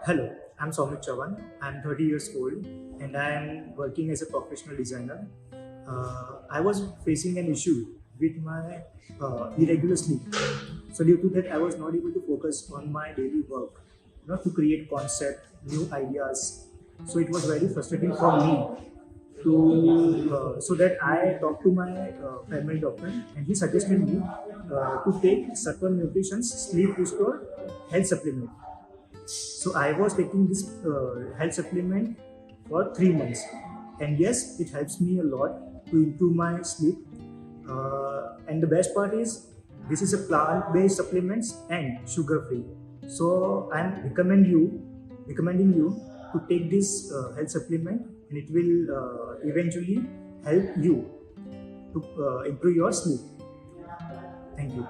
Hello, I'm Saumeet Chavan. I'm 30 years old and I'm working as a professional designer. I was facing an issue with my irregular sleep. So due to that, I was not able to focus on my daily work, to create concept, new ideas. So it was very frustrating for me so that I talked to my family doctor and he suggested me to take Satvam Nutrition's Sleep Restore health supplement. So I was taking this health supplement for 3 months, and yes, it helps me a lot to improve my sleep. And the best part is, this is a plant-based supplements and sugar-free. So I'm recommending you to take this health supplement, and it will eventually help you to improve your sleep. Thank you.